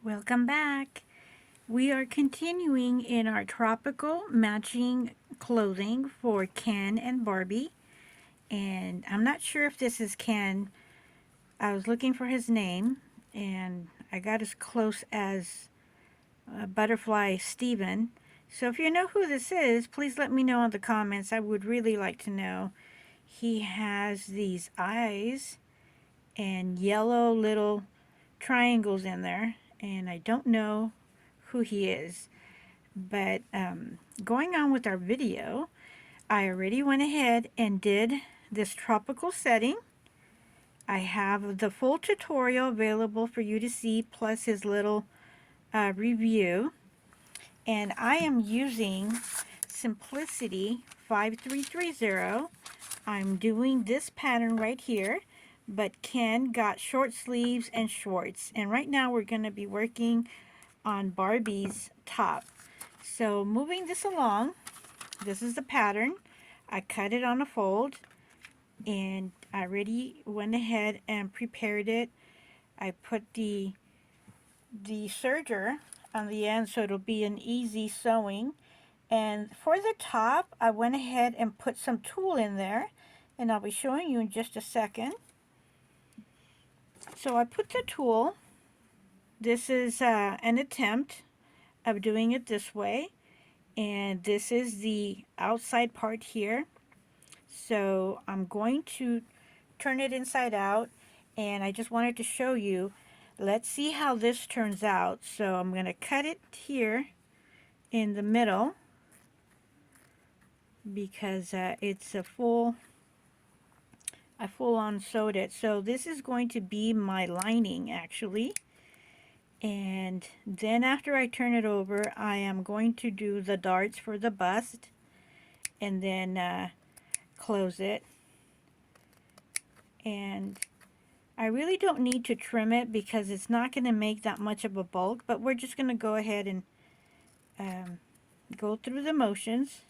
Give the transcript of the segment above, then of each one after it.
Welcome back. We are continuing in our tropical matching clothing for Ken and Barbie. And I'm not sure if this is Ken. I was looking for his name and I got as close as Butterfly Steven. So if you know who this is, please let me know in the comments. I would really like to know. He has these eyes and yellow little triangles in there, and I don't know who he is. But going on with our video, I already went ahead and did this tropical setting. I have the full tutorial available for you to see, plus his little review. And I am using Simplicity 5330. I'm doing this pattern right here, but Ken got short sleeves and shorts. And right now we're going to be working on Barbie's top. So moving this along, this is the pattern. I cut it on a fold and I already went ahead and prepared it. I put the serger on the end so it'll be an easy sewing. And for the top, I went ahead and put some tulle in there, and I'll be showing you in just a second. So I put the tulle. This is an attempt of doing it this way, and this is the outside part here. So I'm going to turn it inside out, and I just wanted to show you. Let's see how this turns out. So I'm going to cut it here in the middle because it's a I full-on sewed it. So this is going to be my lining actually. And then after I turn it over, I am going to do the darts for the bust and then close it. And I really don't need to trim it because it's not going to make that much of a bulk, but we're just going to go ahead and go through the motions.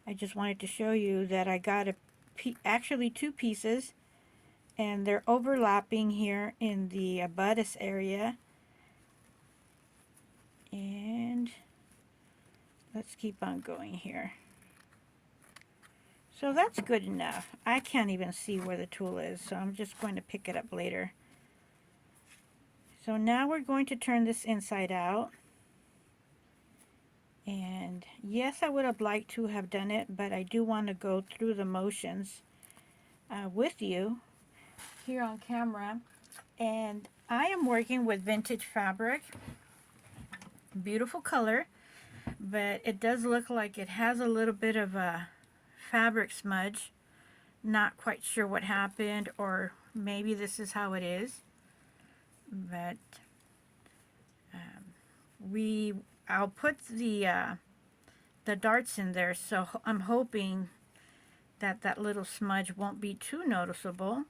I just wanted to show you that I got actually two pieces, and they're overlapping here in the bodice area. And let's keep on going here. So that's good enough. I can't even see where the tulle is, so I'm just going to pick it up later. So now we're going to turn this inside out. And yes, I would have liked to have done it, but I do want to go through the motions with you here on camera. And I am working with vintage fabric. Beautiful color, but it does look like it has a little bit of a fabric smudge. Not quite sure what happened, or maybe this is how it is. But I'll put the darts in there, so I'm hoping that that little smudge won't be too noticeable.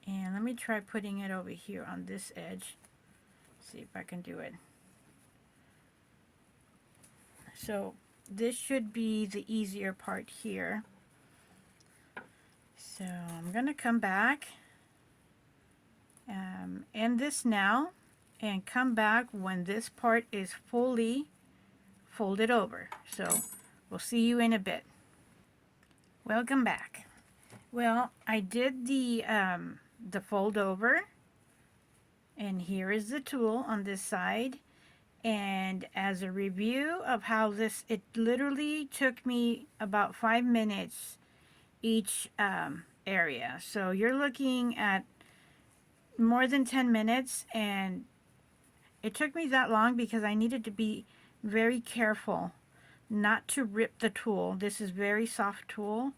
And let me try putting it over here on this edge. See if I can do it. So this should be the easier part here. So I'm going to come back, end this now, and come back when this part is fully folded over. So we'll see you in a bit. Welcome back. Well, I did the fold over, and here is the tulle on this side. And as a review of how this, it literally took me about 5 minutes each area. So you're looking at more than 10 minutes, and it took me that long because I needed to be very careful not to rip the tulle. This is very soft tulle,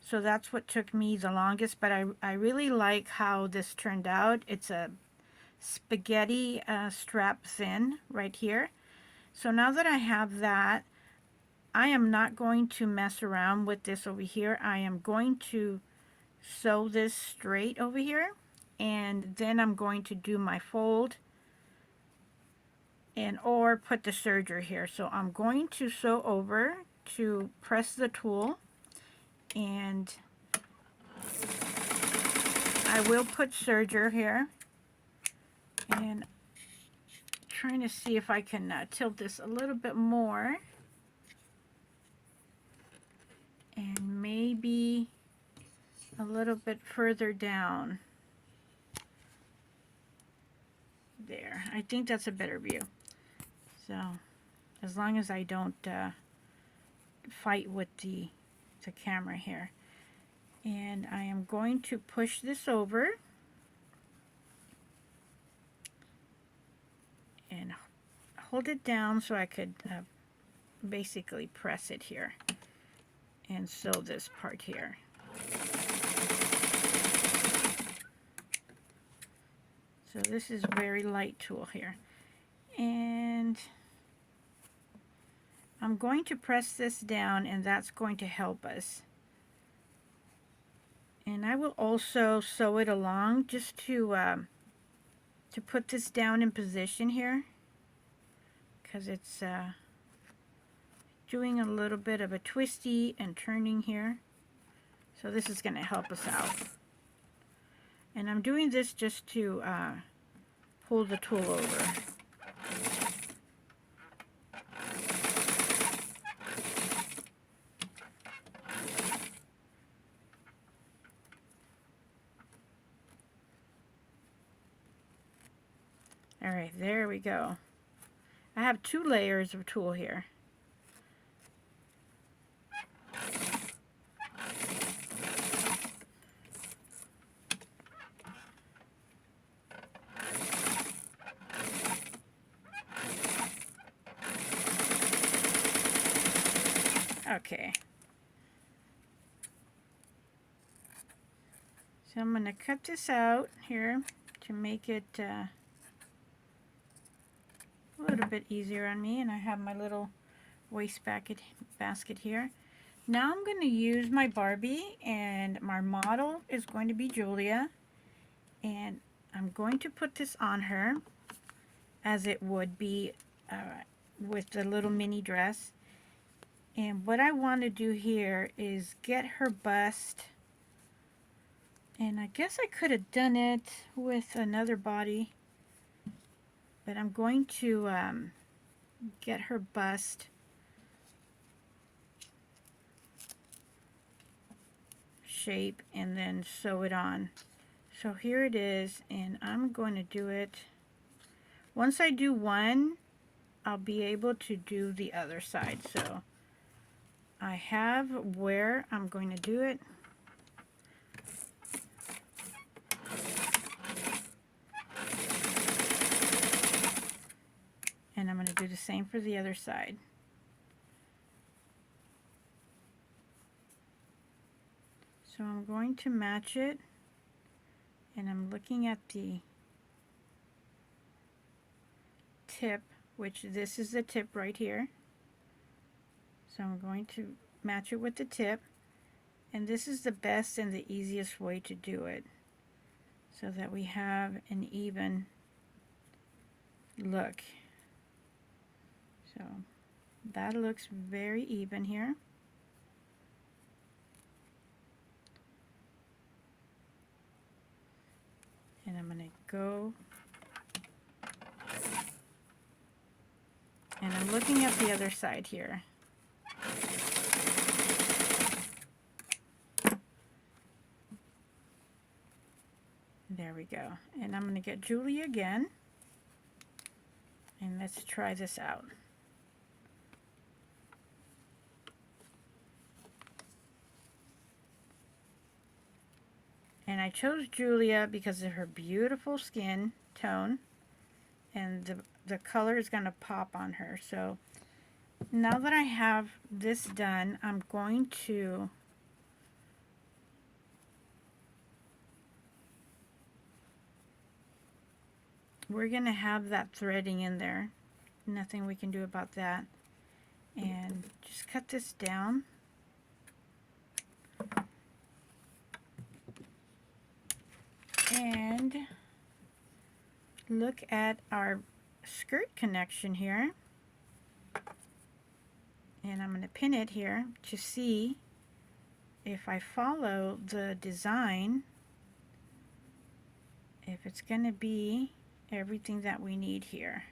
so that's what took me the longest, but I really like how this turned out. It's a spaghetti strap thin right here. So now that I have that, I am not going to mess around with this over here. I am going to sew this straight over here, and then I'm going to do my fold and or put the serger here. So I'm going to sew over to press the tulle, and I will put serger here, and trying to see if I can tilt this a little bit more. And maybe a little bit further down. There. I think that's a better view. So, as long as I don't fight with the camera here. And I am going to push this over and hold it down so I could basically press it here and sew this part here. So this is a very light tool here. And I'm going to press this down, and that's going to help us. And I will also sew it along just to put this down in position here, because it's doing a little bit of a twisty and turning here. So this is going to help us out. And I'm doing this just to pull the tool over. Alright, there we go. I have 2 layers of tulle here. Okay. So I'm going to cut this out here to make it a little bit easier on me, and I have my little waste basket here. Now I'm going to use my Barbie, and my model is going to be Julia, and I'm going to put this on her as it would be with the little mini dress. And what I want to do here is get her bust, and I guess I could have done it with another body, but I'm going to get her bust shape and then sew it on. So here it is, and I'm going to do it. Once I do one, I'll be able to do the other side. So I have where I'm going to do it. And I'm going to do the same for the other side. So I'm going to match it, and I'm looking at the tip, which this is the tip right here. So I'm going to match it with the tip, and this is the best and the easiest way to do it so that we have an even look. So that looks very even here. And I'm going to go, and I'm looking at the other side here. There we go. And I'm going to get Julia again, and let's try this out. And I chose Julia because of her beautiful skin tone, and the color is going to pop on her. So now that I have this done, I'm going to we're going to have that threading in there. Nothing we can do about that. And just cut this down. And look at our skirt connection here. And I'm going to pin it here to see if I follow the design, if it's going to be everything that we need here.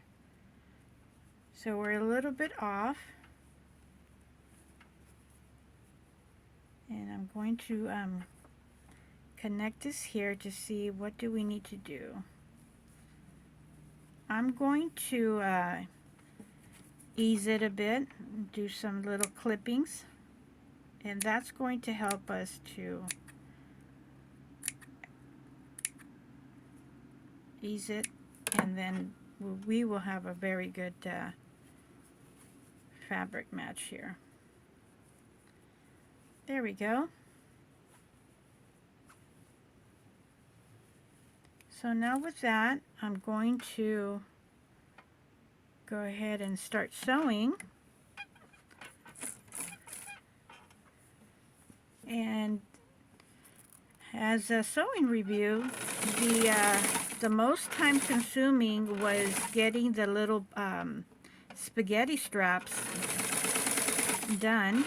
So we're a little bit off. And I'm going to connect this here to see what do we need to do. I'm going to ease it a bit, do some little clippings, and that's going to help us to ease it, and then we will have a very good fabric match here. There we go. So now with that, I'm going to go ahead and start sewing. And as a sewing review, the most time consuming was getting the little spaghetti straps done.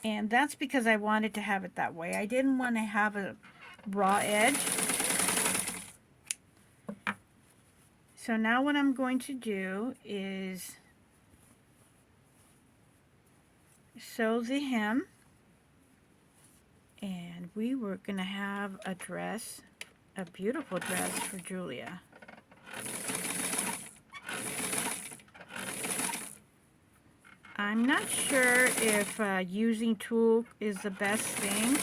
And that's because I wanted to have it that way. I didn't want to have a raw edge. So now what I'm going to do is sew the hem. And we were going to have a dress, a beautiful dress for Julia. I'm not sure if using tulle is the best thing.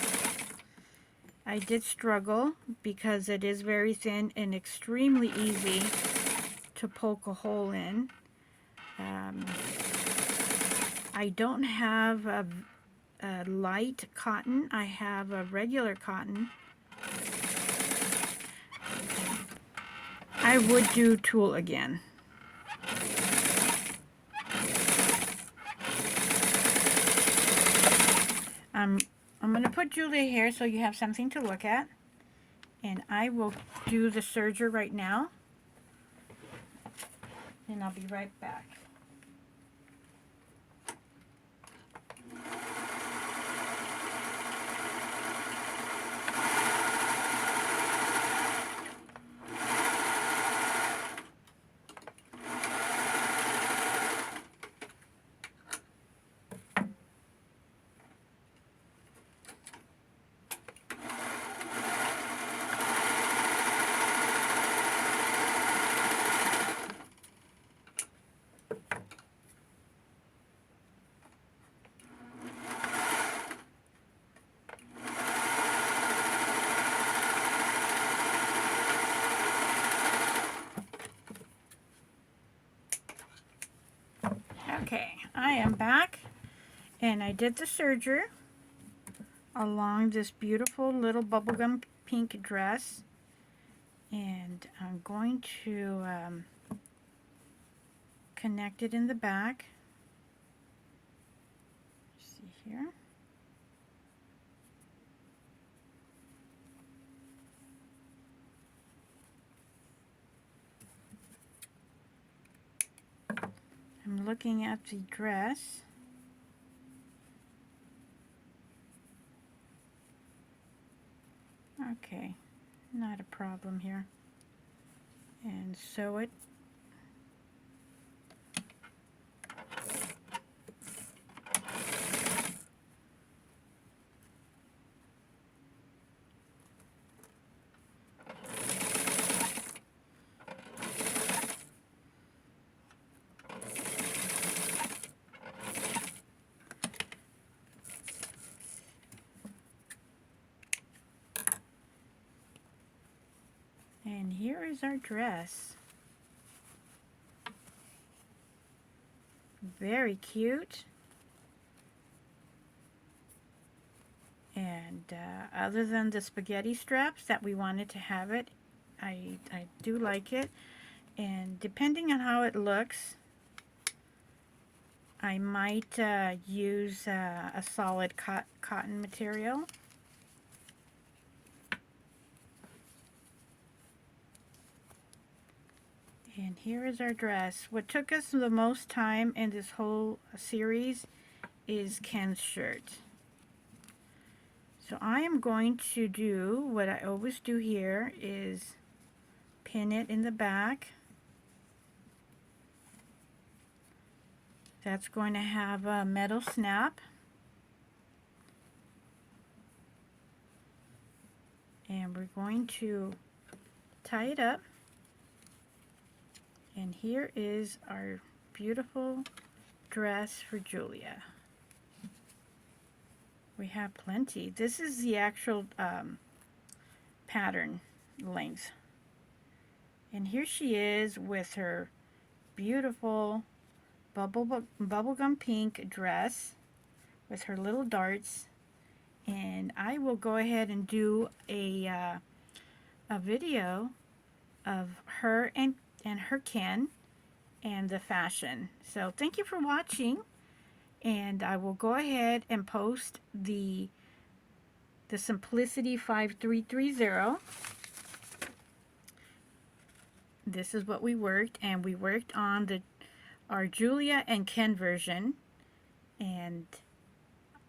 I did struggle because it is very thin and extremely easy to poke a hole in. I don't have a light cotton. I have a regular cotton. I would do tulle again. I'm going to put Julia here so you have something to look at. And I will do the serger right now. And I'll be right back. Okay, I am back, and I did the serger along this beautiful little bubblegum pink dress, and I'm going to connect it in the back. See here. I'm looking at the dress. Okay, not a problem here. And sew it. And here is our dress. Very cute. And other than the spaghetti straps that we wanted to have it, I do like it. And depending on how it looks, I might use a solid cotton material. And here is our dress. What took us the most time in this whole series is Ken's shirt. So I am going to do what I always do here, is pin it in the back. That's going to have a metal snap. And we're going to tie it up. And here is our beautiful dress for Julia. We have plenty. This is the actual pattern length. And here she is with her beautiful bubblegum pink dress with her little darts. And I will go ahead and do a video of her and her Ken and the fashion. So thank you for watching, and I will go ahead and post the Simplicity 5330. This is what we worked, and we worked on our Julia and Ken version, and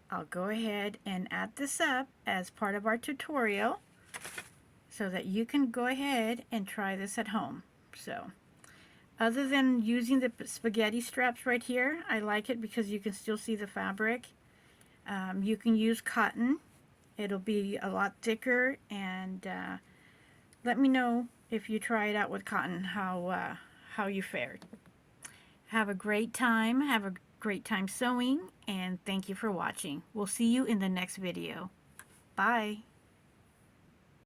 I'll go ahead and add this up as part of our tutorial so that you can go ahead and try this at home. So other than using the spaghetti straps right here, I like it because you can still see the fabric. You can use cotton. It'll be a lot thicker, and let me know if you try it out with cotton how you fared. Have a great time. Have a great time sewing, and thank you for watching. We'll see you in the next video. Bye.